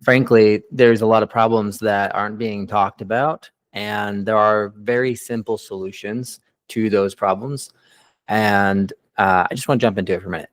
frankly, there's a lot of problems that aren't being talked about, and there are very simple solutions to those problems. And I just want to jump into it for a minute.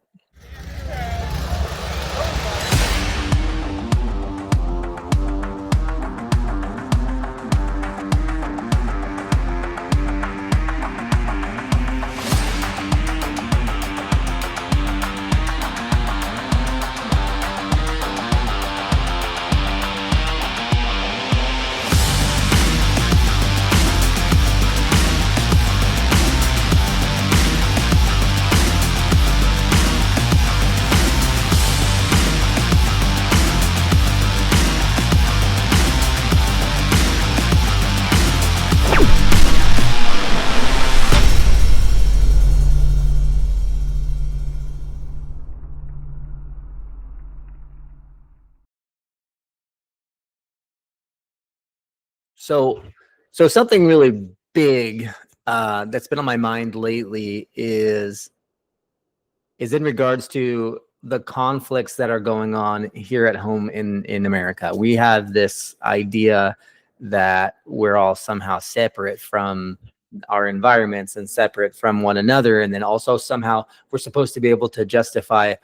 So something really big that's been on my mind lately is in regards to the conflicts that are going on here at home in America. We have this idea that we're all somehow separate from our environments and separate from one another, and then also somehow we're supposed to be able to justify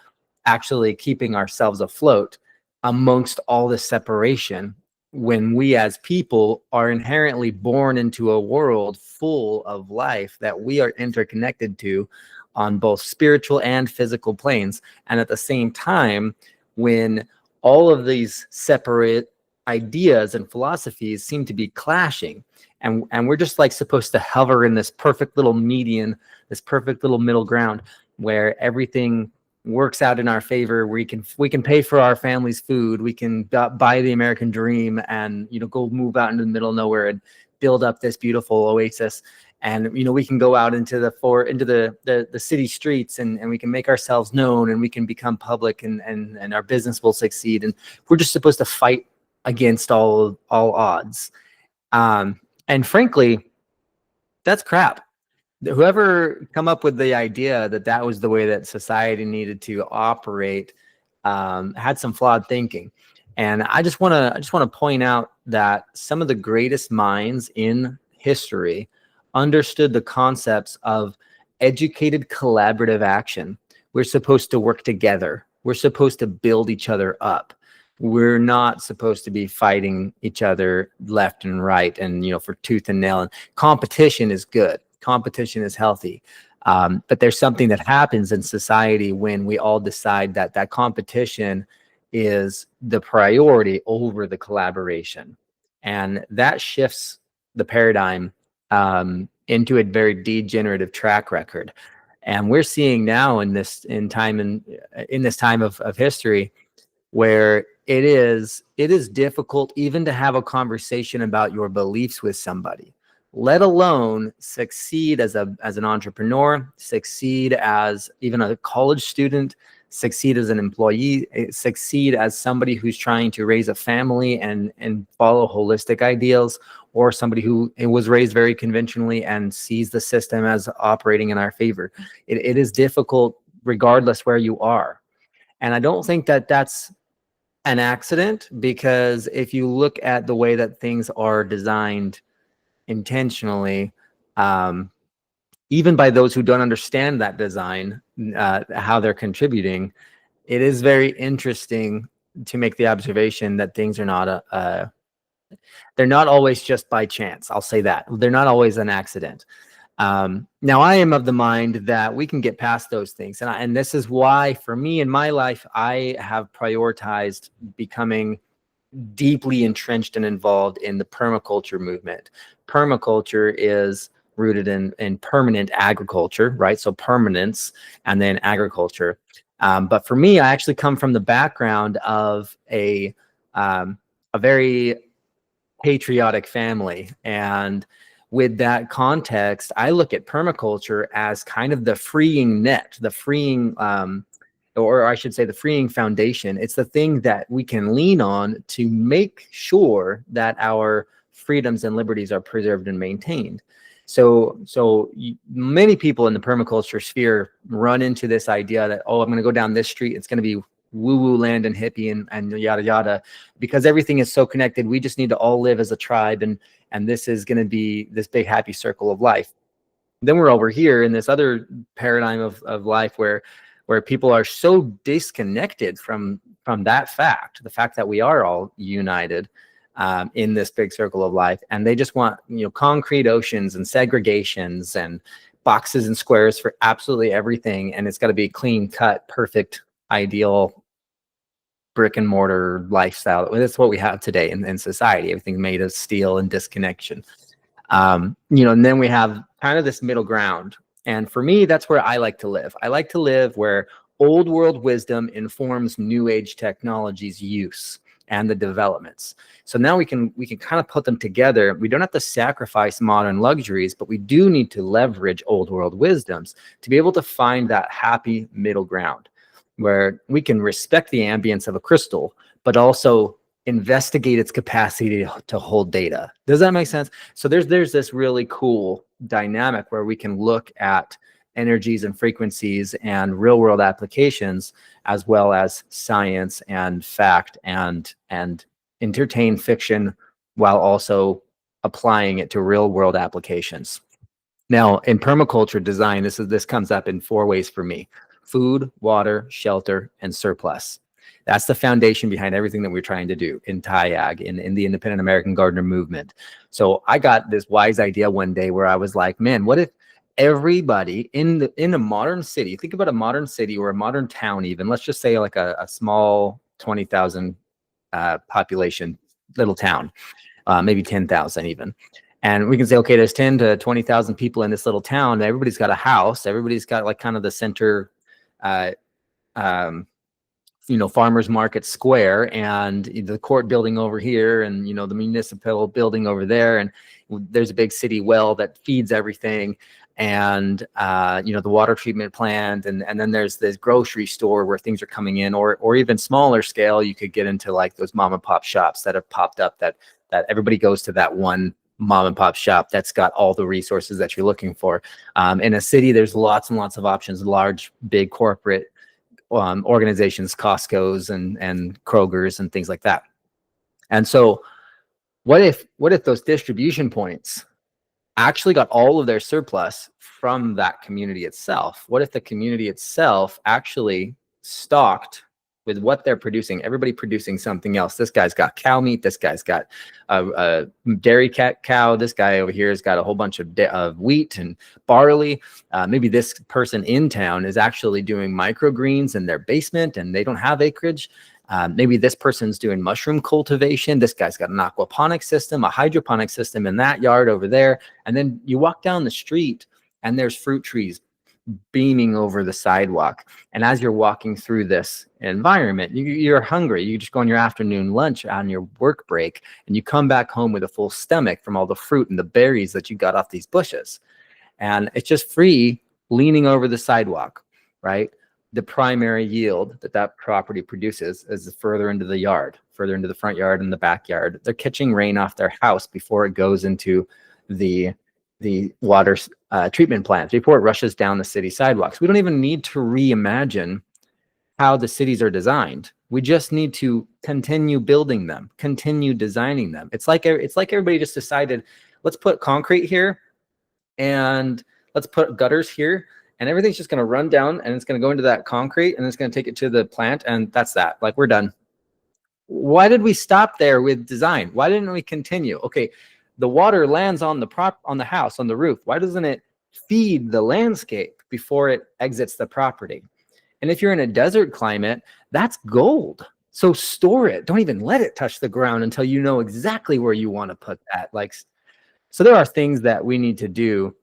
actually keeping ourselves afloat amongst all this separation, when we as people are inherently born into a world full of life that we are interconnected to on both spiritual and physical planes. And at the same time, when all of these separate ideas and philosophies seem to be clashing, and we're just like supposed to hover in this perfect little median, this perfect little middle ground where everything works out in our favor. We can pay for our family's food, we can buy the American dream, and go move out into the middle of nowhere and build up this beautiful oasis. And we can go out into the city streets, and we can make ourselves known, and we can become public, and our business will succeed. And we're just supposed to fight against all odds. And frankly, that's crap. Whoever come up with the idea that was the way that society needed to operate had some flawed thinking. And I just want to point out that some of the greatest minds in history understood the concepts of educated collaborative action. We're supposed to work together. We're supposed to build each other up. We're not supposed to be fighting each other left and right and for tooth and nail. And competition is good. Competition is healthy. But there's something that happens in society when we all decide that competition is the priority over the collaboration. And that shifts the paradigm into a very degenerative track record. And we're seeing now in this time of history where it is difficult even to have a conversation about your beliefs with somebody, let alone succeed as an entrepreneur, succeed as even a college student, succeed as an employee, succeed as somebody who's trying to raise a family and follow holistic ideals, or somebody who was raised very conventionally and sees the system as operating in our favor. It is difficult regardless where you are. And I don't think that that's an accident, because if you look at the way that things are designed intentionally, even by those who don't understand that design, how they're contributing, it is very interesting to make the observation that things are not they're not always just by chance. I'll say that. They're not always an accident. Now, I am of the mind that we can get past those things. And this is why, for me in my life, I have prioritized becoming deeply entrenched and involved in the permaculture movement. Permaculture is rooted in permanent agriculture, right? So permanence and then agriculture. But for me, I actually come from the background of a very patriotic family. And with that context, I look at permaculture as kind of the freeing net, the freeing, or I should say the freeing foundation. It's the thing that we can lean on to make sure that our freedoms and liberties are preserved and maintained. So many people in the permaculture sphere run into this idea that, oh, I'm going to go down this street, it's going to be woo-woo land and hippie and yada yada, because everything is so connected. We just need to all live as a tribe, and this is going to be this big happy circle of life. Then we're over here in this other paradigm of life where people are so disconnected from that fact, the fact that we are all united in this big circle of life, and they just want, you know, concrete oceans and segregations and boxes and squares for absolutely everything, and it's got to be clean cut, perfect, ideal brick and mortar lifestyle. That's what we have today in society. Everything's made of steel and disconnection. You know, and then we have kind of this middle ground. And for me, that's where I like to live. I like to live where old world wisdom informs new age technology's use and the developments. So now we can kind of put them together. We don't have to sacrifice modern luxuries, but we do need to leverage old world wisdoms to be able to find that happy middle ground where we can respect the ambience of a crystal, but also investigate its capacity to hold data. Does that make sense? So there's this really cool dynamic where we can look at energies and frequencies and real world applications, as well as science and fact and entertain fiction while also applying it to real world applications. Now, in permaculture design, this comes up in 4 ways for me: food, water, shelter, and surplus. That's the foundation behind everything that we're trying to do in TIAG, in the Independent American Gardener movement. So I got this wise idea one day where I was like, man, what if everybody in a modern city, think about a modern city or a modern town, even, let's just say like a small 20,000 population little town, maybe 10,000 even. And we can say, okay, there's 10 to 20,000 people in this little town. Everybody's got a house. Everybody's got like kind of the center, you know, farmers market square, and the court building over here, and, you know, the municipal building over there. And there's a big city well that feeds everything. And, you know, the water treatment plant. And then there's this grocery store where things are coming in, or even smaller scale, you could get into like those mom and pop shops that have popped up that everybody goes to that one mom and pop shop that's got all the resources that you're looking for. In a city, there's lots and lots of options, large, big corporate organizations, Costco's and Kroger's and things like that. And so what if those distribution points actually got all of their surplus from that community itself? What if the community itself actually stocked with what they're producing, everybody producing something else? This guy's got cow meat, this guy's got a dairy cow, this guy over here has got a whole bunch of wheat and barley. Maybe this person in town is actually doing microgreens in their basement and they don't have acreage. Maybe this person's doing mushroom cultivation. This guy's got an aquaponic system, a hydroponic system in that yard over there. And then you walk down the street and there's fruit trees beaming over the sidewalk. And as you're walking through this environment, you're hungry. You just go on your afternoon lunch on your work break, and you come back home with a full stomach from all the fruit and the berries that you got off these bushes. And it's just free leaning over the sidewalk, right? The primary yield that property produces is further into the yard, further into the front yard and the backyard. They're catching rain off their house before it goes into the water treatment plants, before it rushes down the city sidewalks. We don't even need to reimagine how the cities are designed. We just need to continue building them, continue designing them. It's like everybody just decided, let's put concrete here and let's put gutters here, and everything's just going to run down and it's going to go into that concrete and it's going to take it to the plant, and that's that. Like, we're done. Why did we stop there with design? Why didn't we continue? Okay, the water lands on the house, on the roof. Why doesn't it feed the landscape before it exits the property? And if you're in a desert climate, that's gold. So store it. Don't even let it touch the ground until you know exactly where you want to put that. Like, so there are things that we need to do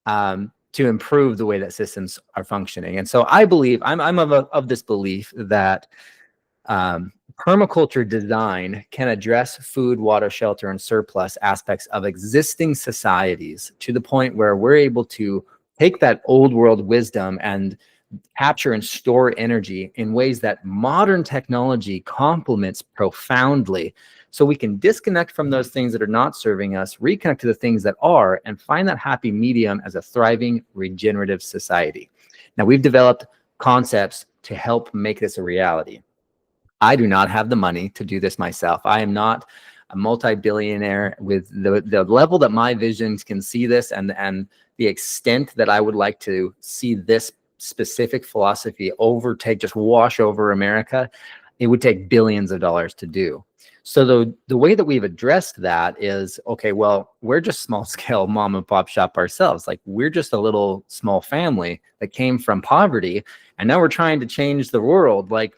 to improve the way that systems are functioning. And so I believe, I'm of this belief that permaculture design can address food, water, shelter, and surplus aspects of existing societies to the point where we're able to take that old world wisdom and capture and store energy in ways that modern technology complements profoundly. So we can disconnect from those things that are not serving us, reconnect to the things that are, and find that happy medium as a thriving, regenerative society. Now, we've developed concepts to help make this a reality. I do not have the money to do this myself. I am not a multi-billionaire with the level that my visions can see this, and the extent that I would like to see this specific philosophy overtake, just wash over America. It would take billions of dollars to do. So the way that we've addressed that is, okay, well, we're just small scale mom and pop shop ourselves. Like, we're just a little small family that came from poverty, and now we're trying to change the world. Like,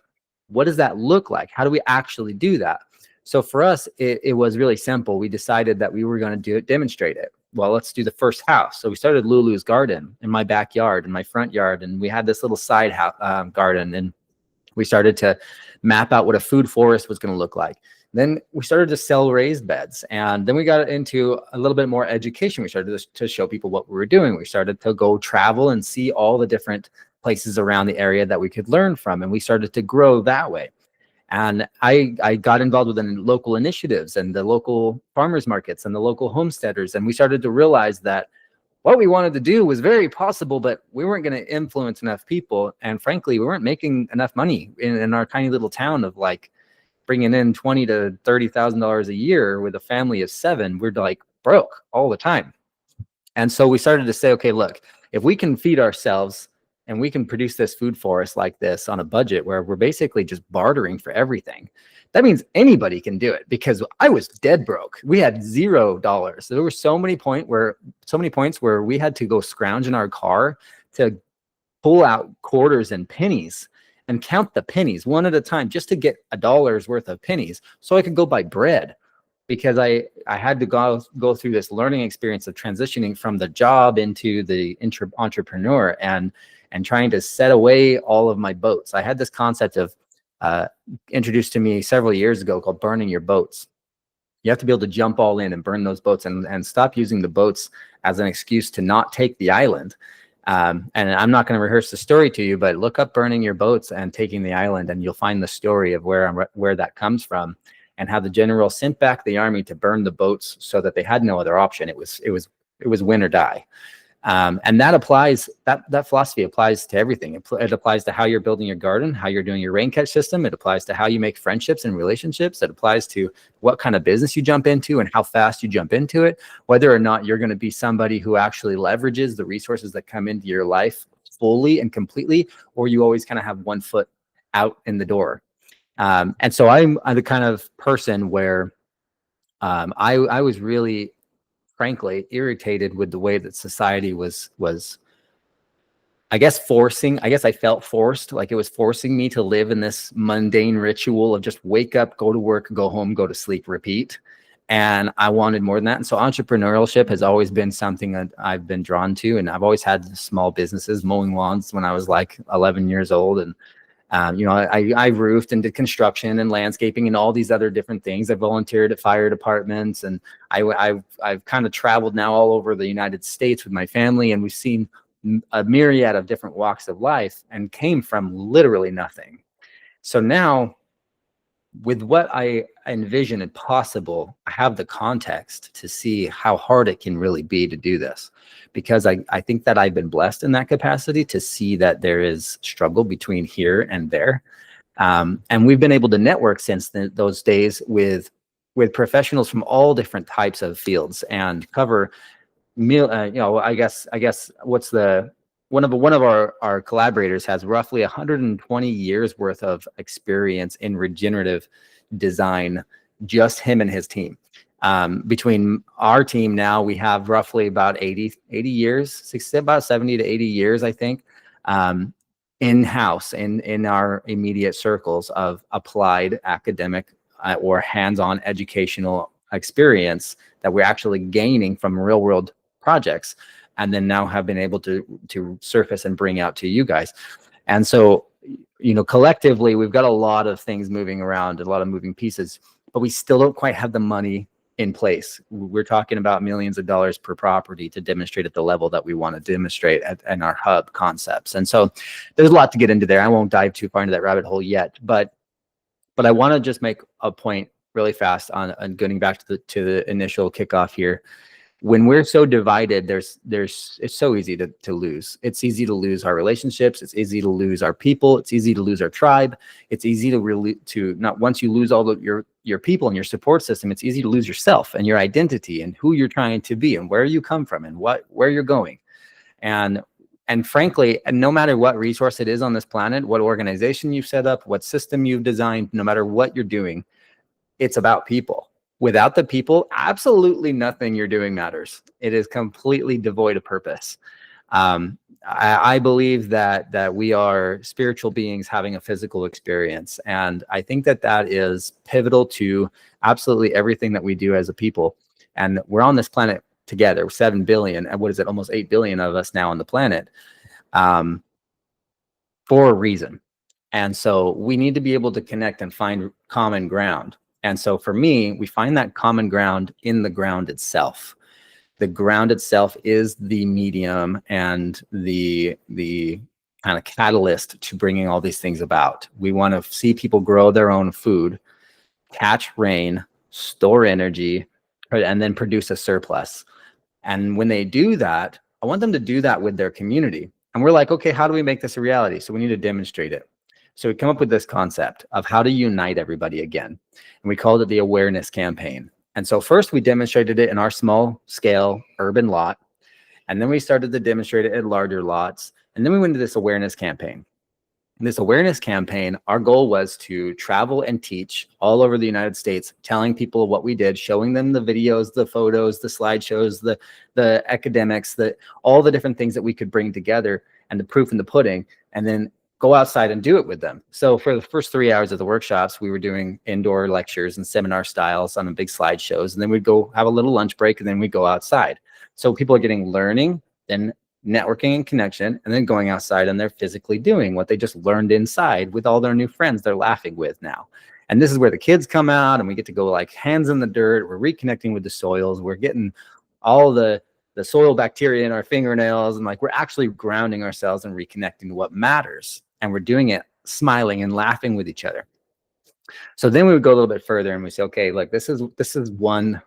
what does that look like? How do we actually do that? So for us, it was really simple. We decided that we were going to demonstrate it. Well, let's do the first house. So we started Lulu's garden in my backyard, in my front yard, and we had this little side garden, and we started to map out what a food forest was going to look like. Then we started to sell raised beds, and then we got into a little bit more education. We started to show people what we were doing. We started to go travel and see all the different places around the area that we could learn from, and we started to grow that way. And I got involved with the local initiatives and the local farmers markets and the local homesteaders, and we started to realize that what we wanted to do was very possible, but we weren't going to influence enough people, and frankly, we weren't making enough money in our tiny little town of like bringing in $20,000 to $30,000 a year with a family of 7. We're like broke all the time. And so we started to say, okay, look, if we can feed ourselves and we can produce this food forest like this on a budget where we're basically just bartering for everything, that means anybody can do it, because I was dead broke. We had $0. There were so many points where we had to go scrounge in our car to pull out quarters and pennies and count the pennies one at a time just to get $1 worth of pennies so I could go buy bread, because I had to go through this learning experience of transitioning from the job into the entrepreneur and trying to set away all of my boats. I had this concept of introduced to me several years ago called burning your boats. You have to be able to jump all in and burn those boats and stop using the boats as an excuse to not take the island. And I'm not going to rehearse the story to you, but look up burning your boats and taking the island, and you'll find the story of where that comes from, and how the general sent back the army to burn the boats so that they had no other option. It was win or die. And that applies, that philosophy applies to everything. It applies to how you're building your garden, how you're doing your rain catch system. It applies to how you make friendships and relationships. It applies to what kind of business you jump into and how fast you jump into it, whether or not you're going to be somebody who actually leverages the resources that come into your life fully and completely, or you always kind of have one foot out in the door. And so I'm the kind of person where I was really, frankly, irritated with the way that society was, I guess I felt forced, like it was forcing me to live in this mundane ritual of just wake up, go to work, go home, go to sleep, repeat. And I wanted more than that. And so entrepreneurship has always been something that I've been drawn to. And I've always had small businesses, mowing lawns when I was like 11 years old. And I roofed and did construction and landscaping and all these other different things. I volunteered at fire departments, and I've kind of traveled now all over the United States with my family, and we've seen a myriad of different walks of life and came from literally nothing. So now, with what I envision and possible, I have the context to see how hard it can really be to do this, because I think that I've been blessed in that capacity to see that there is struggle between here and there. And we've been able to network since those days with professionals from all different types of fields and cover I guess what's one of our collaborators has roughly 120 years worth of experience in regenerative design, just him and his team. Between our team now, we have roughly about 80 years, about 70 to 80 years, I think, in-house in our immediate circles of applied academic or hands-on educational experience that we're actually gaining from real world projects, and then now have been able to surface and bring out to you guys. And so, collectively, we've got a lot of things moving around, a lot of moving pieces, but we still don't quite have the money in place. We're talking about millions of dollars per property to demonstrate at the level that we want to demonstrate in our hub concepts. And so there's a lot to get into there. I won't dive too far into that rabbit hole yet, but I want to just make a point really fast on getting back to the initial kickoff here. when we're so divided, it's so easy to lose. It's easy to lose our relationships. It's easy to lose our people. It's easy to lose our tribe. It's easy to not, once you lose all of your people and your support system, it's easy to lose yourself and your identity and who you're trying to be and where you come from and where you're going. And frankly, no matter what resource it is on this planet, what organization you've set up, what system you've designed, no matter what you're doing, it's about people. Without the people, absolutely nothing you're doing matters. It is completely devoid of purpose. I believe that we are spiritual beings having a physical experience. And I think that is pivotal to absolutely everything that we do as a people. And we're on this planet together, 7 billion, and what is it, almost 8 billion of us now on the planet, for a reason. And so we need to be able to connect and find common ground. And so for me, we find that common ground in the ground itself. The ground itself is the medium and the kind of catalyst to bringing all these things about. We want to see people grow their own food, catch rain, store energy, and then produce a surplus. And when they do that, I want them to do that with their community. And we're like, okay, how do we make this a reality? So we need to demonstrate it. So we come up with this concept of how to unite everybody again. And we called it the awareness campaign. And so first we demonstrated it in our small scale urban lot. And then we started to demonstrate it at larger lots. And then we went to this awareness campaign. In this awareness campaign, our goal was to travel and teach all over the United States, telling people what we did, showing them the videos, the photos, the slideshows, the academics, all the different things that we could bring together and the proof in the pudding, and then go outside and do it with them. So for the first 3 hours of the workshops, we were doing indoor lectures and seminar styles on the big slideshows. And then we'd go have a little lunch break and then we'd go outside. So people are getting learning, then networking and connection, and then going outside and they're physically doing what they just learned inside with all their new friends they're laughing with now. And this is where the kids come out and we get to go like hands in the dirt. We're reconnecting with the soils. We're getting all the soil bacteria in our fingernails, and like we're actually grounding ourselves and reconnecting to what matters. And we're doing it smiling and laughing with each other. So then we would go a little bit further and we say, okay, like this is one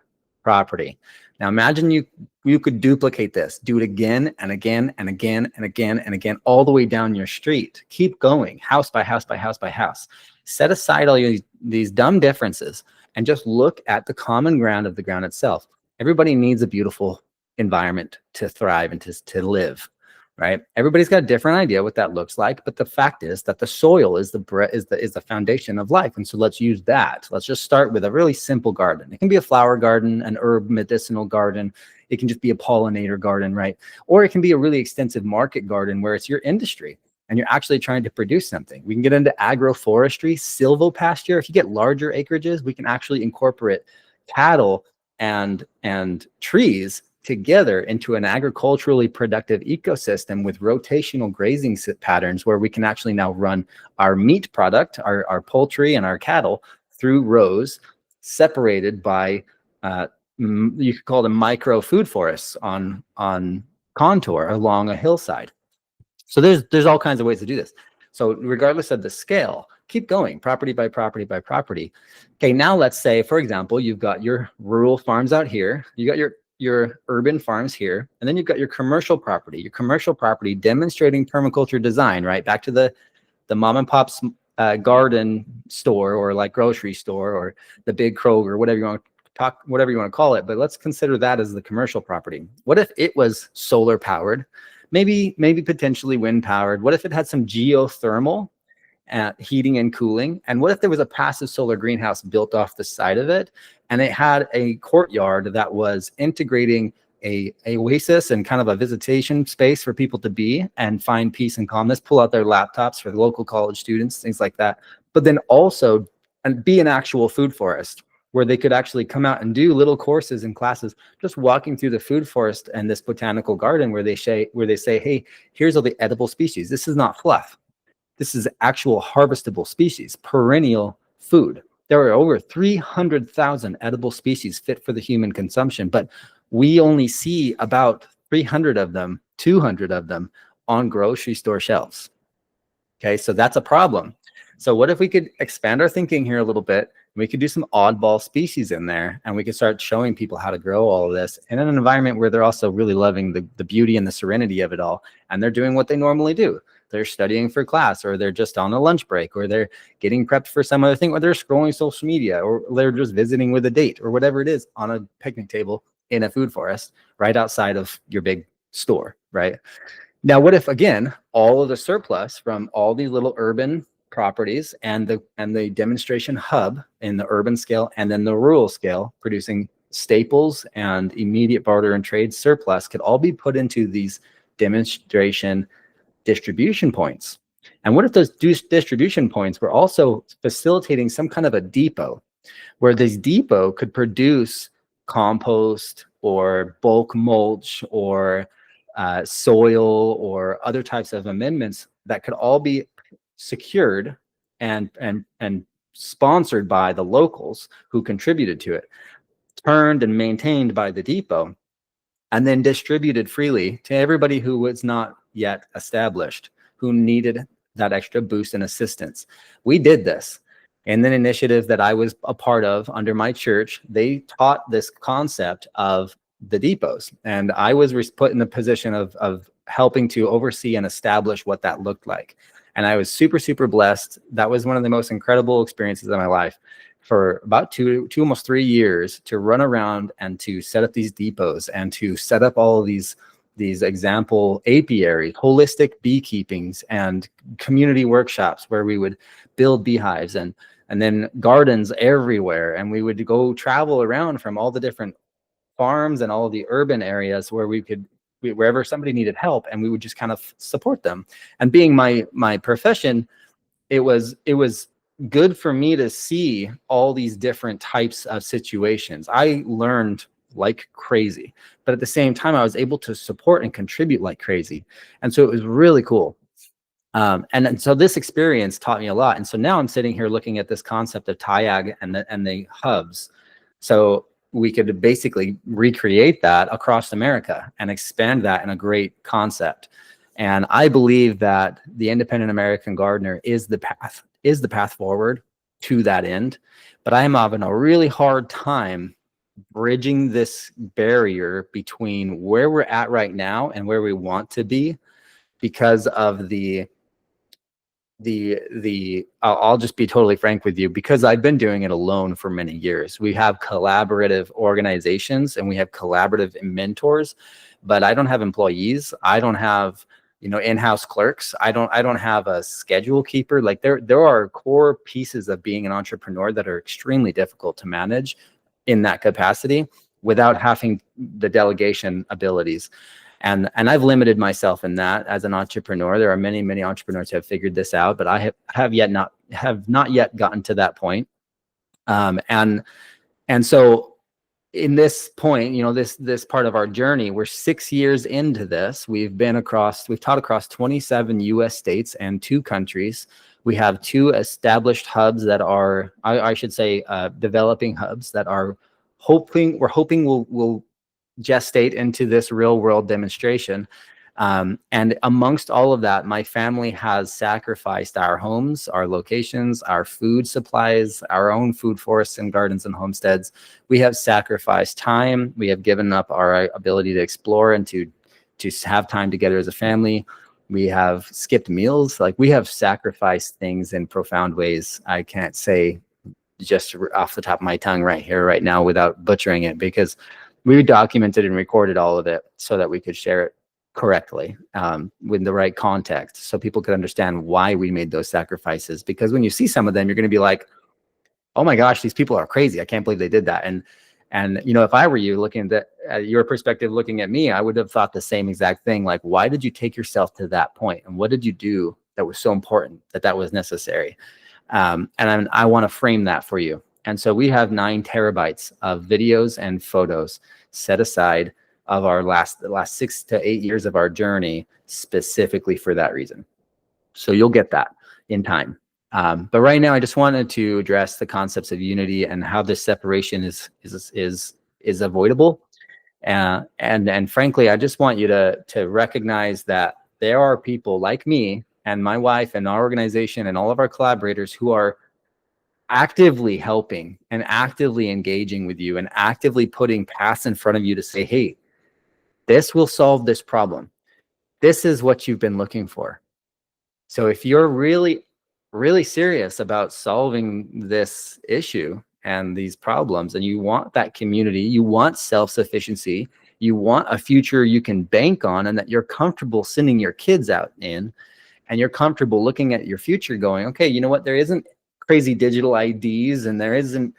property. Now imagine you could duplicate this, do it again and again and again and again and again, all the way down your street. Keep going, house by house by house by house. Set aside all these dumb differences and just look at the common ground of the ground itself. Everybody needs a beautiful environment to thrive and to live. Right? Everybody's got a different idea what that looks like, but the fact is that the soil is the foundation of life. And so let's use that. Let's just start with a really simple garden. It can be a flower garden, an herb medicinal garden. It can just be a pollinator garden, right? Or it can be a really extensive market garden where it's your industry and you're actually trying to produce something. We can get into agroforestry, silvopasture. If you get larger acreages, we can actually incorporate cattle and trees together into an agriculturally productive ecosystem with rotational grazing patterns where we can actually now run our meat product, our poultry and our cattle through rows separated by, you could call them micro food forests on contour along a hillside. So there's all kinds of ways to do this. So regardless of the scale, keep going property by property by property. Okay, now let's say, for example, you've got your rural farms out here, you got your urban farms here, and then you've got your commercial property demonstrating permaculture design, right? Back to the mom and pop's garden store or like grocery store or the big Kroger, whatever you want to call it. But let's consider that as the commercial property. What if it was solar powered, maybe potentially wind powered? What if it had some geothermal heating and cooling? And what if there was a passive solar greenhouse built off the side of it, and it had a courtyard that was integrating a oasis and kind of a visitation space for people to be and find peace and calmness, pull out their laptops for the local college students, things like that, but then also be an actual food forest where they could actually come out and do little courses and classes, just walking through the food forest and this botanical garden where they say, hey, here's all the edible species. This is not fluff. This is actual harvestable species, perennial food. There are over 300,000 edible species fit for the human consumption, but we only see about 300 of them, 200 of them on grocery store shelves. Okay, so that's a problem. So what if we could expand our thinking here a little bit We could do some oddball species in there, and we could start showing people how to grow all of this in an environment where they're also really loving the beauty and the serenity of it all. And they're doing what they normally do. They're studying for class, or they're just on a lunch break, or they're getting prepped for some other thing, or they're scrolling social media, or they're just visiting with a date, or whatever it is, on a picnic table in a food forest right outside of your big store, right? Now, what if, again, all of the surplus from all these little urban properties and the demonstration hub in the urban scale and then the rural scale, producing staples and immediate barter and trade surplus, could all be put into these demonstration distribution points? And what if those distribution points were also facilitating some kind of a depot, where this depot could produce compost or bulk mulch or soil or other types of amendments that could all be secured and sponsored by the locals who contributed to it, turned and maintained by the depot, and then distributed freely to everybody who was not yet established, who needed that extra boost and assistance. We did this. And then initiative that I was a part of under my church, they taught this concept of the depots. And I was put in the position of helping to oversee and establish what that looked like. And I was super, super blessed. That was one of the most incredible experiences of my life, for about two, almost 3 years, to run around and to set up these depots and to set up all of these example apiaries, holistic beekeepings, and community workshops where we would build beehives and then gardens everywhere. And we would go travel around from all the different farms and all of the urban areas where wherever somebody needed help, and we would just kind of support them. And being my profession, it was good for me to see all these different types of situations. I learned like crazy, but at the same time, I was able to support and contribute like crazy. And so it was really cool. And so this experience taught me a lot. And so now I'm sitting here looking at this concept of TIAG and the hubs. So we could basically recreate that across America and expand that in a great concept. And I believe that the independent American gardener is the path forward to that end. But I am having a really hard time bridging this barrier between where we're at right now and where we want to be, because of I'll just be totally frank with you, because I've been doing it alone for many years. We have collaborative organizations and we have collaborative mentors, but I don't have employees. I don't have, in-house clerks. I don't have a schedule keeper. Like there are core pieces of being an entrepreneur that are extremely difficult to manage in that capacity without having the delegation abilities. And I've limited myself in that as an entrepreneur. There are many, many entrepreneurs who have figured this out, but I have not yet gotten to that point. And so in this point, this part of our journey, we're 6 years into this. We've taught across 27 US states and 2 countries. We have 2 established hubs that are, I should say, developing hubs that are we're hoping will gestate into this real world demonstration. And amongst all of that, my family has sacrificed our homes, our locations, our food supplies, our own food forests and gardens and homesteads. We have sacrificed time. We have given up our ability to explore and to have time together as a family. We have skipped meals. Like, we have sacrificed things in profound ways. I can't say just off the top of my tongue right here, right now, without butchering it, because we documented and recorded all of it so that we could share it correctly, with the right context, so people could understand why we made those sacrifices. Because when you see some of them, you're going to be like, oh my gosh, these people are crazy. I can't believe they did that. And if I were you, looking at your perspective, llooking at me, I would have thought the same exact thing. Like, why did you take yourself to that point? And what did you do that was so important that was necessary? And I want to frame that for you. And so we have 9 terabytes of videos and photos set aside of our last 6 to 8 years of our journey, specifically for that reason. So you'll get that in time. But right now, I just wanted to address the concepts of unity and how this separation is avoidable. And frankly, I just want you to recognize that there are people like me and my wife and our organization and all of our collaborators who are actively helping and actively engaging with you and actively putting paths in front of you to say, hey, this will solve this problem. This is what you've been looking for. So if you're really, really serious about solving this issue and these problems, and you want that community, you want self-sufficiency, you want a future you can bank on and that you're comfortable sending your kids out in, and you're comfortable looking at your future going, okay, you know what, there isn't crazy digital IDs, and there isn't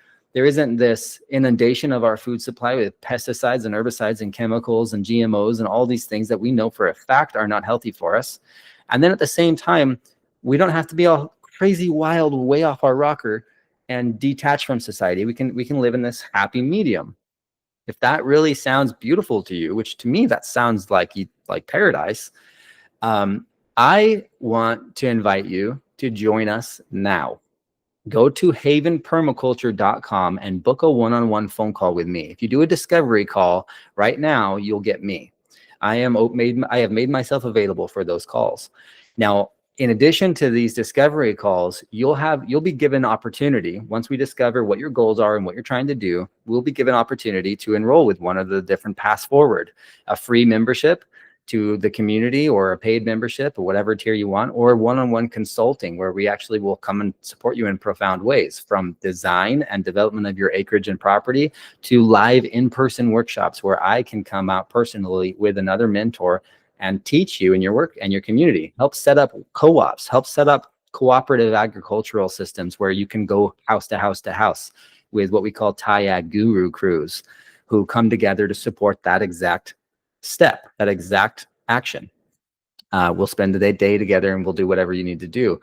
this inundation of our food supply with pesticides and herbicides and chemicals and GMOs and all these things that we know for a fact are not healthy for us. And then at the same time, we don't have to be all crazy, wild, way off our rocker and detached from society. We can live in this happy medium. If that really sounds beautiful to you, which to me that sounds like paradise, I want to invite you to join us now. Go to havenpermaculture.com and book a one-on-one phone call with me. If you do a discovery call right now, you'll get me. I have made myself available for those calls. Now, in addition to these discovery calls, you'll be given opportunity. Once we discover what your goals are and what you're trying to do, we'll be given opportunity to enroll with one of the different paths forward, a free membership to the community, or a paid membership, or whatever tier you want, or one-on-one consulting where we actually will come and support you in profound ways, from design and development of your acreage and property to live in-person workshops where I can come out personally with another mentor and teach you in your work and your community, help set up co-ops, help set up cooperative agricultural systems where you can go house to house to house with what we call TIAG guru crews, who come together to support that exact step, that exact action. We'll spend the day together and we'll do whatever you need to do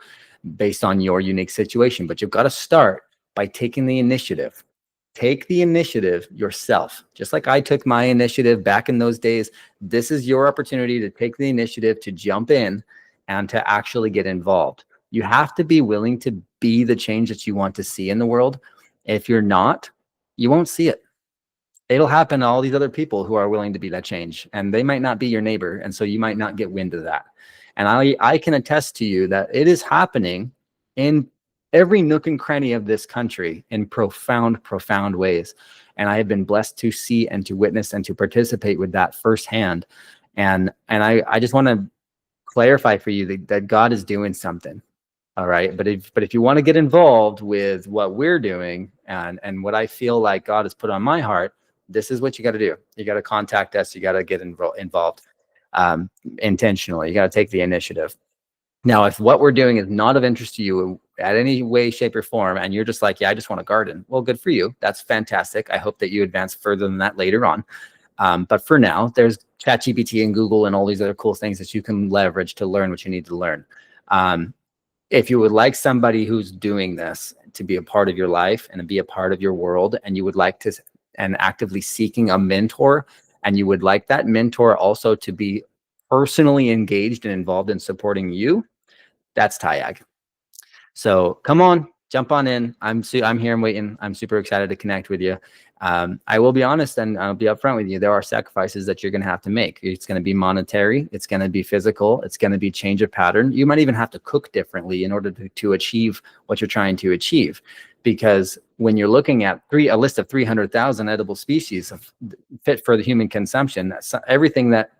based on your unique situation. But you've got to start by taking the initiative. Take the initiative yourself. Just like I took my initiative back in those days, this is your opportunity to take the initiative, to jump in and to actually get involved. You have to be willing to be the change that you want to see in the world. If you're not, you won't see it. It'll happen to all these other people who are willing to be that change, and they might not be your neighbor, and so you might not get wind of that. And I can attest to you that it is happening in every nook and cranny of this country in profound, profound ways. And I have been blessed to see and to witness and to participate with that firsthand. And I just want to clarify for you that God is doing something. All right. But if you want to get involved with what we're doing and what I feel like God has put on my heart, this is what you got to do. You got to contact us. You got to get involved intentionally. You got to take the initiative. Now, if what we're doing is not of interest to you at any way, shape, or form, and you're just like, yeah, I just want to garden, well, good for you. That's fantastic. I hope that you advance further than that later on. But for now, there's ChatGPT and Google and all these other cool things that you can leverage to learn what you need to learn. If you would like somebody who's doing this to be a part of your life and to be a part of your world, and you would like to, and actively seeking a mentor, and you would like that mentor also to be personally engaged and involved in supporting you, that's TIAG. So come on, jump on in. I'm here and waiting. I'm super excited to connect with you. I will be honest and I'll be upfront with you. There are sacrifices that you're going to have to make. It's going to be monetary. It's going to be physical. It's going to be change of pattern. You might even have to cook differently in order to achieve what you're trying to achieve. Because when you're looking at a list of 300,000 edible species fit for the human consumption, that's everything that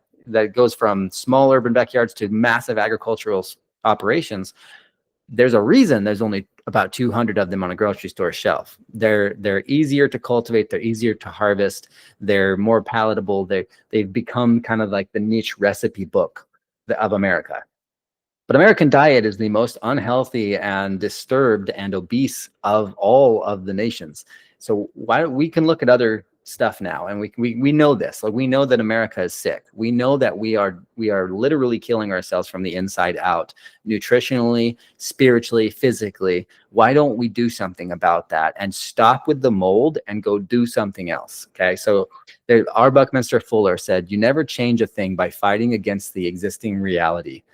goes from small urban backyards to massive agricultural operations. There's a reason there's only about 200 of them on a grocery store shelf. They're easier to cultivate. They're easier to harvest. They're more palatable. They've become kind of like the niche recipe book of America. But American diet is the most unhealthy and disturbed and obese of all of the nations. So we can look at other stuff now, and we know this. Like, we know that America is sick. We know that we are literally killing ourselves from the inside out, nutritionally, spiritually, physically. Why don't we do something about that and stop with the mold and go do something else? Okay, so our Buckminster Fuller said, "You never change a thing by fighting against the existing reality.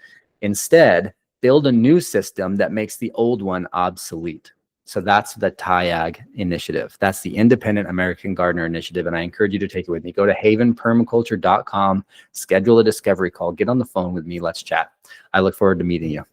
Instead, build a new system that makes the old one obsolete." So that's the TIAG initiative. That's the Independent American Gardener Initiative. And I encourage you to take it with me. Go to havenpermaculture.com, schedule a discovery call, get on the phone with me. Let's chat. I look forward to meeting you.